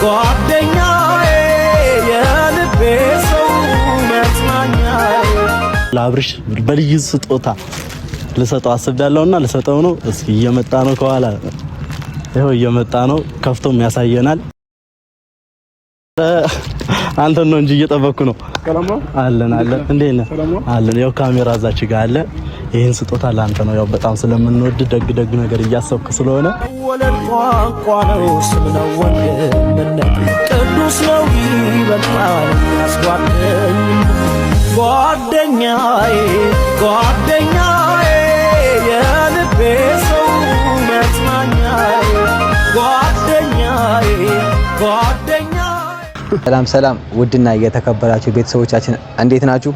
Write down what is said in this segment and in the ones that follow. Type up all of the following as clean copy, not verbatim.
ጓደኛዬ የልቤ ሰው መጽናኛዬ ለአብርሽ በልዩ ስጦታ ልሰጠው አስቤያለሁና ልሰጠው ነው። እስኪ እየመጣ ነው ከኋላ ይሄው እየመጣ ነው። ከፍቶም ያሳየናል። አንተ ነው እንጂ እየጠበቅኩ ነው። ሰላም አለን እንዴት ነህ? አለን። ያው ካሜራ እዛች ጋር አለ። ይሄን ስጦታ ላንተ ነው። ያው በጣም ስለምንወድ ደግ ነገር እያሰብክ ስለሆነ ወለድ ቋንቋ ነው ስም ነው ወንድምነት ቅዱስ ነው ይበልጣል ያስጓደኝ ጓደኛዬ ጓደኛዬ የልቤ ሰው መጽናኛዬ ጓደኛዬ ጓደኛዬ። ሰላም ውድና የተከበራችሁ ቤተሰቦቻችን እንዴት ናችሁ?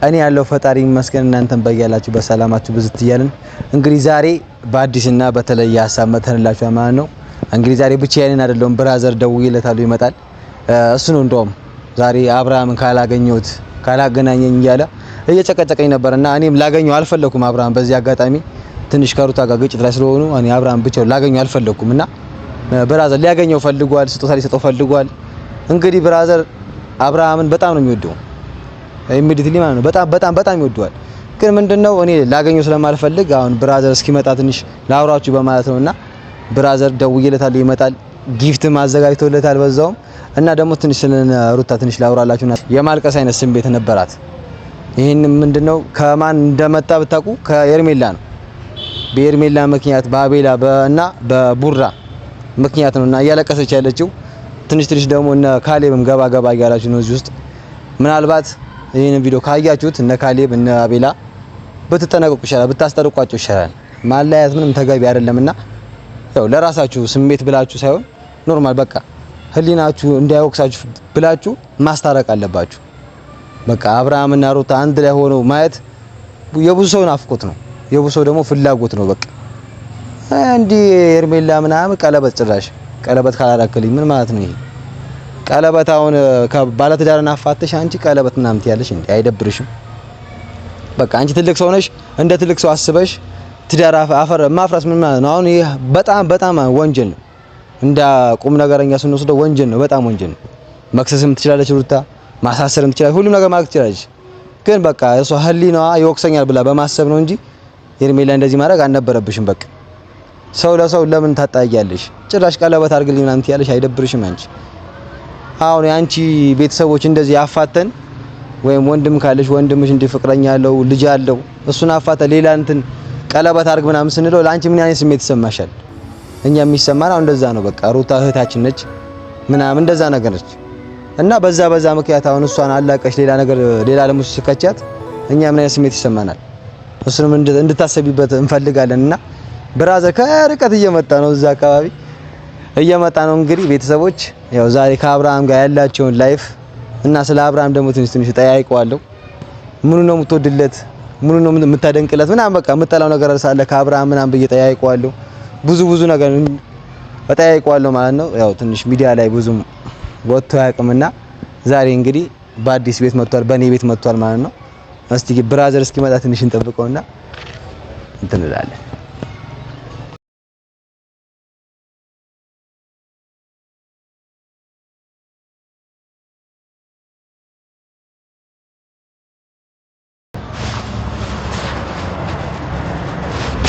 እኔ ያለው ፈጣሪ ይመስገን፣ እናንተም በያላችሁ በሰላማችሁ ብዝት ይያልን። እንግዲህ ዛሬ በአዲስና በተለየ ሀሳብ መተንላችሁ ማለት ነው። እንግዲህ ዛሬ ብቻዬን አይደለም፣ ብራዘር ደውዬለታለሁ ይመጣል። እሱ ነው እንደውም ዛሬ አብርሃምን ካላገኘሁት ካላገናኘኝ እያለ እየጨቀጨቀኝ ነበርና እኔም ላገኘው አልፈለኩም። አብርሃም በዚህ አጋጣሚ ትንሽ ከሩታ ጋር ግጭት ላይ ስለሆኑ እኔ አብርሃም ብቻው ላገኘው አልፈለኩምና ብራዘር ሊያገኘው ፈልጓል፣ ስጦታ ሊሰጠው ፈልጓል። እንግዲህ ብራዘር አብርሃምን በጣም ነው የሚወደው ኢሚዲየትሊ ማለት ነው። በጣም ይወደዋል። ግን ምንድነው እኔ ላገኘው ስለማልፈልግ አሁን ብራዘር እስኪመጣ ትንሽ ላውራችሁ በማለት ነውና ብራዘር ደውዬለታል ይመጣል። ጊፍት ማዘጋጅቶለታል በዛውም እና ደግሞ ትንሽ ስለነ ሩታ ትንሽ ላውራላችሁና የማልቀስ አይነት ስሜት ነበራት። ይሄን ምንድነው ከማን እንደመጣ ብታውቁ ከኤርሜላ ነው። በኤርሜላ ምክንያት በአቤላ እና በቡራ ምክንያት ነውና እያለቀሰች ያለችው። ትንሽ ደግሞ እነ ካሌብም ገባ እያላችሁ ነው እዚህ ውስጥ። ምናልባት ይሄን ቪዲዮ ካያችሁት እነ ካሌብ እነ አቤላ ብትጠነቀቁ ይሻላል፣ ብታስጠርቋቸው ይሻላል። ማለያየት ምንም ተገቢ አይደለምና ያው ለራሳችሁ ስሜት ብላችሁ ሳይሆን ኖርማል በቃ ህሊናችሁ እንዳይወቅሳችሁ ብላችሁ ማስታረቅ አለባችሁ። በቃ አብርሃምና ሩታ አንድ ላይ ሆነው ማየት የብዙ ሰው ናፍቆት ነው፣ የብዙ ሰው ደግሞ ፍላጎት ነው። በቃ እንዲ ኤርሜላ ምናምን ጭራሽ ቀለበት ካላረክልኝ ምን ማለት ነው? ይሄ ቀለበት አሁን ከባለትዳርና አፋተሽ አንቺ ቀለበት ምናምን ትያለሽ እንዴ? አይደብርሽም? በቃ አንቺ ትልቅ ሰው ነሽ፣ እንደ ትልቅ ሰው አስበሽ ትዳር ማፍረስ ምን ማለት ነው? አሁን ይሄ በጣም ወንጀል ነው። እንደ ቁም ነገረኛ ስንወስደው ወንጀል ነው፣ በጣም ወንጀል ነው። መክሰስም ትችላለች ሩታ፣ ማሳሰርም ትችላለች፣ ሁሉም ነገር ማድረግ ትችላለች። ግን በቃ እሷ ህሊናዋ ይወቅሰኛል ብላ በማሰብ ነው እንጂ ኤርሜላ እንደዚህ ማድረግ አልነበረብሽም። በቃ ሰው ለሰው ለምን ታጣያለሽ? ጭራሽ ቀለበት አድርግልኝ ምናምን ትያለሽ። አይደብርሽም አንቺ? አሁን አንቺ ቤተሰቦች እንደዚህ አፋተን ወይም ወንድም ካለሽ ወንድምሽ እንደ ፍቅረኛ ያለው ልጅ ያለው እሱን አፋተ ሌላ እንትን ቀለበት አድርግ ምናምን ስንለው ለአንቺ ምን አይነት ስሜት ይሰማሻል? እኛ የሚሰማን አሁን እንደዛ ነው። በቃ ሩታ እህታችን ነች ምናምን እንደዛ ነገር ነች እና በዛ ምክንያት አሁን እሷን አላቀሽ ሌላ ዓለም ውስጥ ስከቻት እኛ ምን አይነት ስሜት ይሰማናል? እሱንም እንድታሰቢበት እንፈልጋለንና ብራዘር ከርቀት እየመጣ ነው፣ እዛ አካባቢ እየመጣ ነው። እንግዲህ ቤተሰቦች ያው ዛሬ ከአብርሃም ጋር ያላቸውን ላይፍ እና ስለ አብርሃም ደግሞ ትንሽ ጠያይቀዋለሁ። ምኑ ነው የምትወድለት፣ ምኑ ነው የምታደንቅለት ምናምን በቃ የምጠላው ነገር ሳለ ከአብርሃም ምናምን ብዬ ጠያይቀዋለሁ። ብዙ ነገር ጠያይቀዋለሁ ማለት ነው። ያው ትንሽ ሚዲያ ላይ ብዙም ወጥቶ ያቅምና ዛሬ እንግዲህ በአዲስ ቤት መጥቷል፣ በኔ ቤት መጥቷል ማለት ነው። እስቲ ብራዘር እስኪመጣ ትንሽ እንጠብቀውና እንትን እንላለን።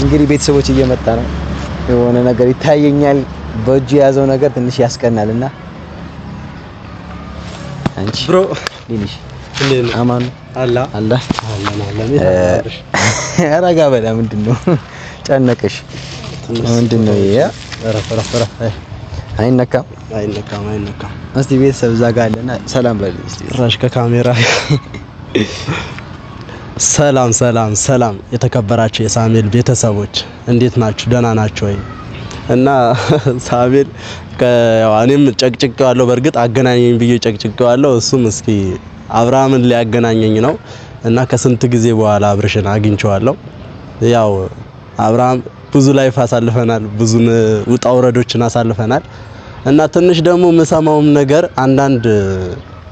እንግዲህ ቤተሰቦች እየመጣ ነው። የሆነ ነገር ይታየኛል፣ በእጁ የያዘው ነገር ትንሽ ያስቀናልና አንቺ ብሮ ሊሊሽ እንዴት ነው? አማን አላ ረጋ በላ። ምንድነው ጨነቀሽ? ምንድነው ይሄ? ረፈረፈረ አይነካም። እስቲ ቤተሰብ እዛ ጋር አለና ሰላም በል እስቲ ራሽ ከካሜራ ሰላም የተከበራችሁ የሳሙኤል ቤተሰቦች እንዴት ናችሁ? ደህና ናችሁ ወይ? እና ሳሙኤል እኔም ጨቅጭቄዋለሁ፣ በእርግጥ አገናኘኝ ብዬ ጨቅጭቄዋለሁ። እሱም እስኪ አብርሃምን ሊያገናኘኝ ነው እና ከስንት ጊዜ በኋላ አብርሽን አግኝቼዋለሁ። ያው አብርሃም ብዙ ላይፍ አሳልፈናል፣ ብዙ ውጣ ውረዶችን አሳልፈናል እና ትንሽ ደግሞ የምሰማውም ነገር አንዳንድ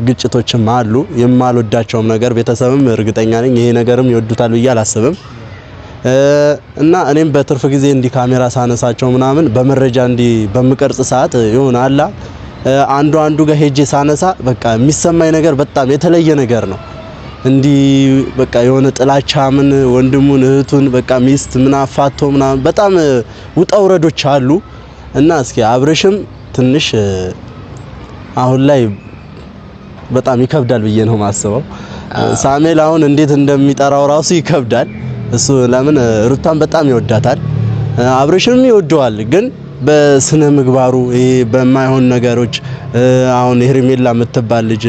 ግጭቶችም አሉ፣ የማልወዳቸውም ነገር ቤተሰብም እርግጠኛ ነኝ ይሄ ነገርም ይወዱታል ብዬ አላስብም። እና እኔም በትርፍ ጊዜ እንዲ ካሜራ ሳነሳቸው ምናምን በመረጃ እንዲ በመቀርጽ ሰዓት ይሆን አላ አንዱ ጋር ሄጄ ሳነሳ በቃ የሚሰማኝ ነገር በጣም የተለየ ነገር ነው። እንዲህ በቃ የሆነ ጥላቻ ምን ወንድሙን እህቱን በቃ ሚስት ምን አፋቶ ምናምን በጣም ውጣ ውረዶች አሉ እና እስኪ አብርሽም ትንሽ አሁን ላይ በጣም ይከብዳል ብዬ ነው ማስበው። ሳሙኤል አሁን እንዴት እንደሚጠራው ራሱ ይከብዳል። እሱ ለምን ሩታን በጣም ይወዳታል፣ አብርሽም ይወደዋል። ግን በስነ ምግባሩ በማይሆን ነገሮች አሁን ሄርሜላ የምትባል ልጅ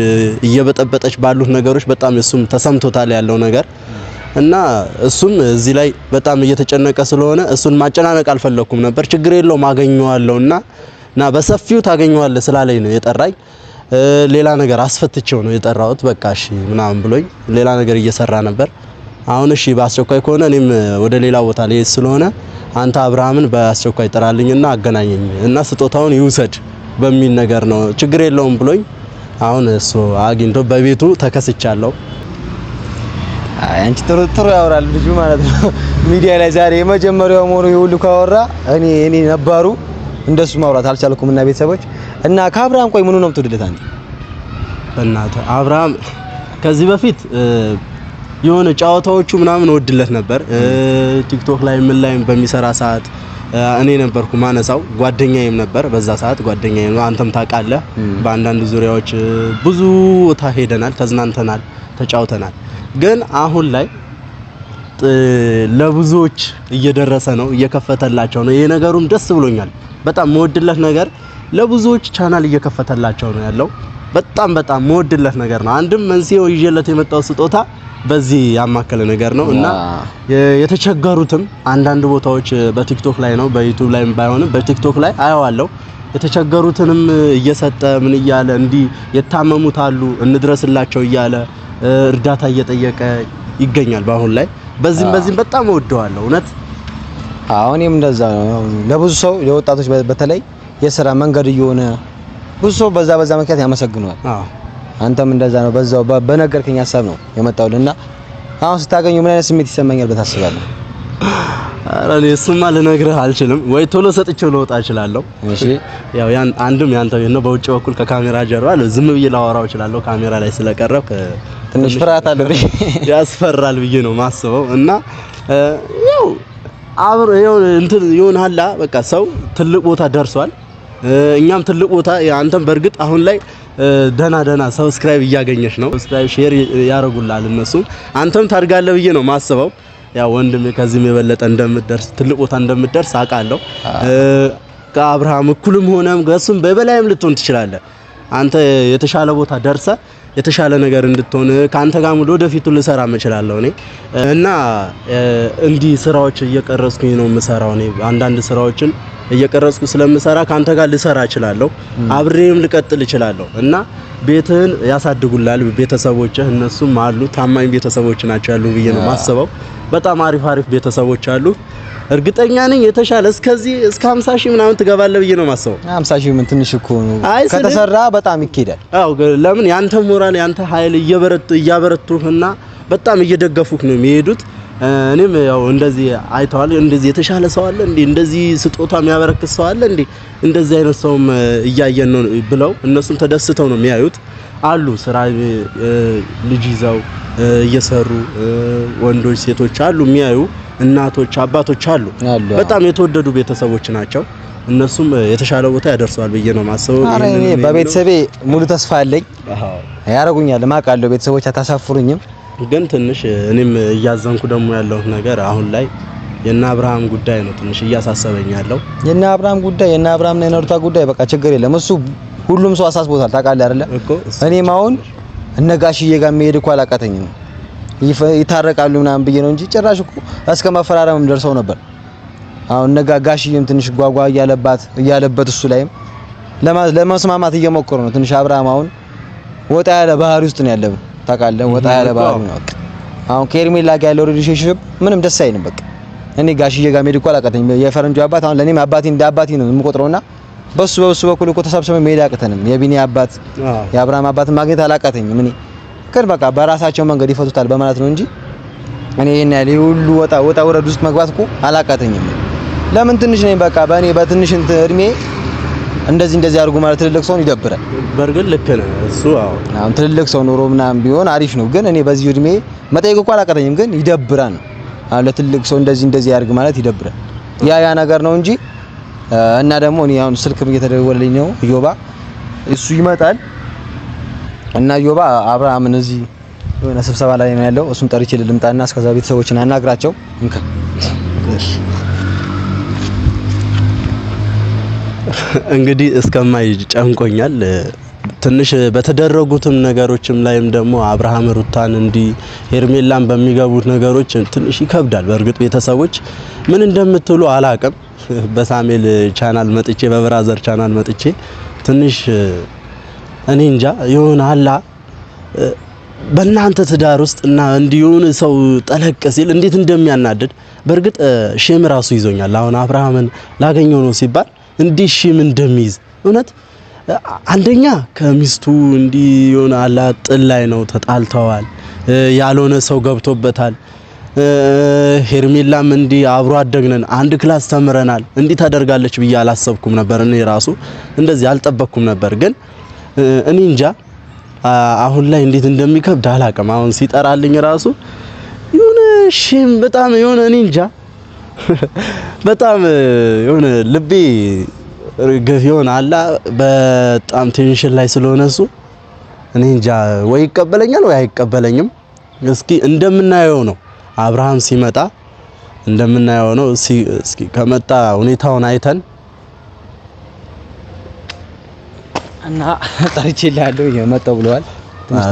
እየበጠበጠች ባሉት ነገሮች በጣም እሱም ተሰምቶታል ያለው ነገር እና እሱም እዚህ ላይ በጣም እየተጨነቀ ስለሆነ እሱን ማጨናነቅ አልፈለኩም ነበር። ችግር የለውም አገኘዋለሁና እና በሰፊው ታገኘዋለህ ስላለኝ ነው የጠራኝ። ሌላ ነገር አስፈትቼው ነው የጠራሁት። በቃ እሺ ምናምን ብሎኝ ሌላ ነገር እየሰራ ነበር። አሁን እሺ በአስቸኳይ ከሆነ እኔም ወደ ሌላ ቦታ ልሄድ ስለሆነ አንተ አብርሃምን በአስቸኳይ ጥራልኝና አገናኘኝ እና ስጦታውን ይውሰድ በሚል ነገር ነው። ችግር የለውም ብሎኝ አሁን እሱ አግኝቶ በቤቱ ተከስቻለሁ። አንቺ ጥሩ ያወራል ልጁ ማለት ነው ሚዲያ ላይ ዛሬ የመጀመሪያው ሞሮ ይሁሉ ካወራ እኔ ነባሩ እንደሱ ማውራት አልቻልኩም። እና ቤተሰቦች እና ከአብርሃም ቆይ ምኑ ነው የምትወድለት አንተ? በእናትህ አብርሃም ከዚህ በፊት የሆነ ጨዋታዎቹ ምናምን ወድለት ነበር። ቲክቶክ ላይ ምን ላይ በሚሰራ ሰዓት እኔ ነበርኩ ማነሳው፣ ጓደኛዬም ነበር በዛ ሰዓት ጓደኛዬ ነው። አንተም ታውቃለህ። በአንዳንድ ዙሪያዎች ብዙ ቦታ ሄደናል፣ ተዝናንተናል፣ ተጫውተናል። ግን አሁን ላይ ለብዙዎች እየደረሰ ነው፣ እየከፈተላቸው ነው። ይሄ ነገሩም ደስ ብሎኛል። በጣም መወድለት ነገር ለብዙዎች ቻናል እየከፈተላቸው ነው ያለው። በጣም መወድለት ነገር ነው። አንድም መንስኤው ይዤለት የመጣው ስጦታ በዚህ ያማከለ ነገር ነው እና የተቸገሩትም አንዳንድ ቦታዎች በቲክቶክ ላይ ነው በዩቲዩብ ላይ ባይሆንም በቲክቶክ ላይ አየዋለሁ። የተቸገሩትንም እየሰጠ ምን እያለ እንዲህ የታመሙት አሉ እንድረስላቸው እያለ እርዳታ እየጠየቀ ይገኛል በአሁን ላይ። በዚህም በጣም እወደዋለሁ እውነት። እኔም እንደዛ ነው። ለብዙ ሰው ለወጣቶች በተለይ የሥራ መንገድ እየሆነ ብዙ ሰው በዛ ምክንያት ያመሰግነዋል። አንተም እንደዛ ነው። በዛው በነገርከኝ ሐሳብ ነው የመጣውልና አሁን ስታገኙ ምን አይነት ስሜት ይሰማኛል ብለህ ታስባለህ? ኧረ እኔ እሱማ ልነግርህ አልችልም። ወይ ቶሎ ሰጥቼው ልወጣ እችላለሁ። እሺ ያው አንድም ያንተ ነው በውጭ በኩል ከካሜራ ጀርባ ዝም ብዬ ላወራው እችላለሁ። ካሜራ ላይ ስለቀረብክ ትንሽ ፍርሃት አለብኝ ያስፈራል ብዬ ነው ማስበው እና ያው ያው እንትን ይሆናል። በቃ ሰው ትልቅ ቦታ ደርሷል። እኛም ትልቅ ቦታ አንተም በእርግጥ አሁን ላይ ደና ሰብስክራይብ እያገኘሽ ነው። ሰብስክራይብ ሼር ያረጉላል እነሱ። አንተም ታድጋለህ ብዬ ነው ማስበው። ያው ወንድም ከዚህም የበለጠ እንደምትደርስ ትልቅ ቦታ እንደምትደርስ አውቃለሁ። ከአብርሃም እኩልም ሆነም ከሱም በበላይም ልትሆን ትችላለህ። አንተ የተሻለ ቦታ ደርሰ የተሻለ ነገር እንድትሆን ካንተ ጋር ወደፊቱ ልሰራ እችላለሁ እኔ እና እንዲህ ስራዎች እየቀረጽኩኝ ነው የምሰራው። እኔ አንዳንድ ስራዎችን እየቀረጽኩ ስለምሰራ ካንተ ጋር ልሰራ እችላለሁ፣ አብሬም ልቀጥል እችላለሁ እና ቤትህን ያሳድጉላል ቤተሰቦችህ። እነሱም አሉ ታማኝ ቤተሰቦች ናቸው ያሉ ብዬ ነው ማስበው። በጣም አሪፍ ቤተሰቦች አሉ። እርግጠኛ ነኝ የተሻለ እስከዚህ እስከ 50 ሺህ ምናምን ትገባለህ ብዬ ነው ማስበው። 50 ሺህ ምን ትንሽ እኮ ነው ከተሰራ በጣም ይኬዳል። ለምን ያንተ ሞራል ያንተ ኃይል እያበረቱህና በጣም እየደገፉህ ነው የሚሄዱት። እኔም ያው እንደዚህ አይተዋል። እንደዚህ የተሻለ ሰው አለ እንዴ? እንደዚህ ስጦታ የሚያበረክት ሰው አለ እንዴ? እንደዚህ አይነት ሰውም እያየን ነው ብለው እነሱም ተደስተው ነው የሚያዩት። አሉ ስራ ልጅ ይዘው እየሰሩ ወንዶች ሴቶች አሉ የሚያዩ እናቶች አባቶች አሉ። በጣም የተወደዱ ቤተሰቦች ናቸው። እነሱም የተሻለ ቦታ ያደርሰዋል ብዬ ነው ማስበው። እኔ በቤተሰቤ ሙሉ ተስፋ አለኝ። ያረጉኛል ማቃለው ቤተሰቦች አታሳፍሩኝም። ግን ትንሽ እኔም እያዘንኩ ደግሞ ያለው ነገር አሁን ላይ የና አብርሃም ጉዳይ ነው ትንሽ እያሳሰበኝ ያለው። የና አብርሃምና የሩታ ጉዳይ በቃ ችግር የለም። እሱ ሁሉም ሰው አሳስቦታል ታውቃለህ አይደለ? እኔም አሁን እነጋሽዬ ጋር መሄድ እኮ አላቃተኝም። ይታረቃሉ ምናምን ብዬ ነው እንጂ ጭራሽ እኮ እስከ መፈራረምም ደርሰው ነበር። አሁን እነጋሽዬም ትንሽ ጓጓ እያለበት እሱ ላይም ለመስማማት እየሞከሩ ነው። ትንሽ አብርሃም አሁን ወጣ ያለ ባህሪ ውስጥ ነው ያለው ታውቃለህ። ወጣ ያለ ባህሪ ነው። አሁን ከሄርሜላ ጋር ያለው ሪሌሽንሺፕ ምንም ደስ አይልም። በቃ እኔ ጋሽዬ ጋር መሄድ እኮ አላቃተኝም። የፈረንጁ አባት አሁን ለኔም አባቴ እንደ አባቴ ነው የምቆጥረውና በሱ በኩል እኮ ተሰብስበን መሄድ አቅተንም የቢኒ አባት የአብርሃም አባት ማግኘት አላቃተኝም። እኔ ግን በቃ በራሳቸው መንገድ ይፈቱታል በማለት ነው እንጂ እኔ ይሄን ያለ ሁሉ ወጣ ወረድ ውስጥ መግባት እኮ አላቃተኝም። ለምን ትንሽ ነኝ በቃ በእኔ በትንሽ እድሜ እንደዚህ አድርጉ ማለት ትልልቅ ሰውን ይደብራል። በርግጥ ልክ ነው እሱ። አሁን ትልልቅ ሰው ኑሮ ምናምን ቢሆን አሪፍ ነው፣ ግን እኔ በዚህ እድሜ መጠየቅ እኮ አላቀተኝም፣ ግን ይደብራል። አሁን ለትልቅ ሰው እንደዚህ ያድርግ ማለት ይደብራል። ያ ነገር ነው እንጂ እና ደግሞ እኔ አሁን ስልክም እየተደወለልኝ ነው። ዮባ እሱ ይመጣል እና ዮባ አብርሃምን እዚህ የሆነ ስብሰባ ላይ ነው ያለው። እሱን ጠርቼ ልምጣና እስከዛ ቤተሰቦችን አናግራቸው። እንግዲህ እስከማይ ጨንቆኛል ትንሽ በተደረጉትም ነገሮችም ላይም ደግሞ አብርሃም ሩታን እንዲ ሄርሜላን በሚገቡት ነገሮች ትንሽ ይከብዳል። በእርግጥ ቤተሰቦች ምን እንደምትሉ አላቅም። በሳሜል ቻናል መጥቼ በብራዘር ቻናል መጥቼ ትንሽ እኔ እንጃ የሆነ አላ በእናንተ ትዳር ውስጥ እና እንዲሆን ሰው ጠለቅ ሲል እንዴት እንደሚያናድድ በእርግጥ ሼም ራሱ ይዞኛል። አሁን አብርሃምን ላገኘው ነው ሲባል እንዲህ ሼም እንደሚይዝ እውነት አንደኛ ከሚስቱ እንዲህ የሆነ አላ ጥል ላይ ነው፣ ተጣልተዋል፣ ያልሆነ ሰው ገብቶበታል። ሄርሜላም እንዲህ አብሮ አደግነን አንድ ክላስ ተምረናል እንዲህ ታደርጋለች ብዬ አላሰብኩም ነበር። እኔ ራሱ እንደዚህ አልጠበቅኩም ነበር። ግን እኔ እንጃ አሁን ላይ እንዴት እንደሚከብድ አላቅም። አሁን ሲጠራልኝ ራሱ የሆነ ሼም በጣም የሆነ እኔ እንጃ በጣም የሆነ ልቤ ገፍ ይሆን አላ በጣም ቴንሽን ላይ ስለሆነ እሱ እኔ እንጃ ወይ ይቀበለኛል ወይ አይቀበለኝም። እስኪ እንደምናየው ነው። አብርሃም ሲመጣ እንደምናየው ነው። እስኪ ከመጣ ሁኔታውን አይተን እና ጠርቼልሃለሁ የመጣው ብለዋል።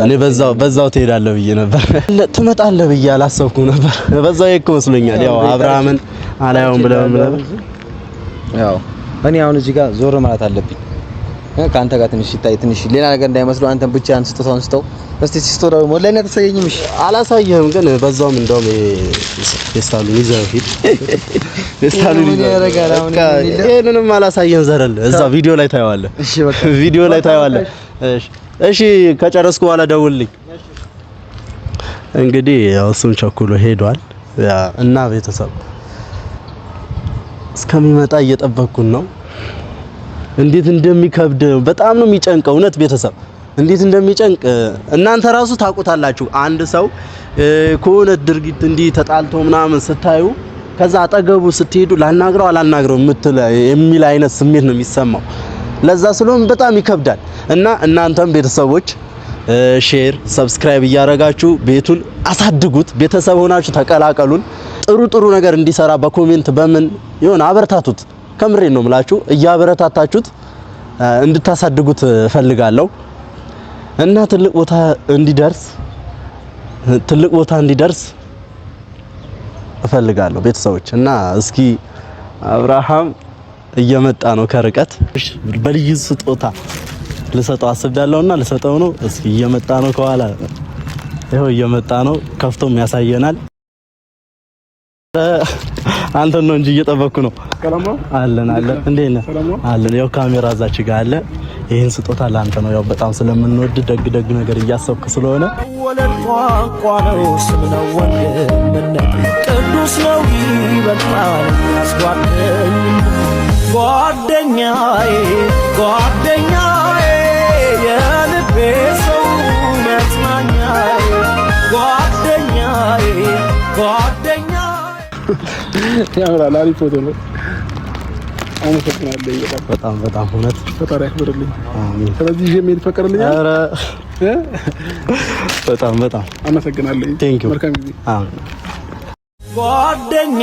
እኔ በዛው ትሄዳለህ ብዬ ነበር። ትመጣለህ ብዬ አላሰብኩም ነበር። በዛው ይሄ እኮ መስሎኛል። ያው አብርሃምን አላየውም ብለህ ነበር። ያው እኔ አሁን እዚህ ጋር ዞር ማለት አለብኝ ከአንተ ጋር ትንሽ ሲታይ ትንሽ ሌላ ነገር እንዳይመስሉ አንተን ብቻ አንስተው እስቲ ሲስተር ደግሞ ለኔ ተሰየኝም። እሺ አላሳየህም፣ ግን በዛውም እንደውም ፌስታሉ ይዘው ሂድ። ፌስታሉ ይሄንንም አላሳየህም ዘረል እዛ ቪዲዮ ላይ ታየዋለህ። እሺ በቃ ቪዲዮ ላይ ታየዋለህ። እሺ ከጨረስኩ በኋላ ደውልልኝ። እንግዲህ ያው እሱም ቸኩሎ ሄዷል እና ቤተሰብ እስከሚመጣ እየጠበቅኩን ነው። እንዴት እንደሚከብድ በጣም ነው የሚጨንቀው። እውነት ቤተሰብ እንዴት እንደሚጨንቅ እናንተ ራሱ ታውቁታላችሁ። አንድ ሰው ከሆነ ድርጊት እንዲህ ተጣልቶ ምናምን ስታዩ ከዛ አጠገቡ ስትሄዱ ላናግረው አላናግረው የሚል አይነት ስሜት ነው የሚሰማው። ለዛ ስለሆነ በጣም ይከብዳል እና እናንተም ቤተሰቦች ሼር፣ ሰብስክራይብ እያረጋችሁ ቤቱን አሳድጉት። ቤተሰብ ሆናችሁ ተቀላቀሉን። ጥሩ ነገር እንዲሰራ በኮሜንት በምን ይሆን አበረታቱት። ከምሬን ነው የምላችሁ። እያበረታታችሁት እንድታሳድጉት እፈልጋለሁ እና ትልቅ ቦታ እንዲደርስ እፈልጋለሁ ቤተሰቦች። እና እስኪ አብርሃም እየመጣ ነው ከርቀት በልዩ ስጦታ ልሰጠው አስቤያለሁና ልሰጠው ነው። እስኪ እየመጣ ነው ከኋላ ይሄው እየመጣ ነው። ከፍቶም ያሳየናል። አንተ ነው እንጂ እየጠበቅኩ ነው። አለን እንዴት ነህ? አለን። ያው ካሜራ እዛች ጋር አለ። ይሄን ስጦታ ላንተ ነው። ያው በጣም ስለምንወድ ደግ ነገር እያሰብክ ስለሆነ ወለድ ቋንቋ ነው፣ ስም ነው፣ ወንድምነት ቅዱስ ነው፣ ይበልጣል ያስጓደኝ ጓደኛዬ የልቤ ሰው መጽናኛዬ ጓደኛዬ ያምራል። አሪፍ ፎቶ ነው። አመሰግናለሁ። በጣም እውነት ፈጣሪ ያክብርልኝ። አሜን። ስለዚህ ይሄ ምን ይፈቀርልኝ? ኧረ በጣም አመሰግናለሁ። ቴንክ ዩ። መልካም ጊዜ። ጓደኛ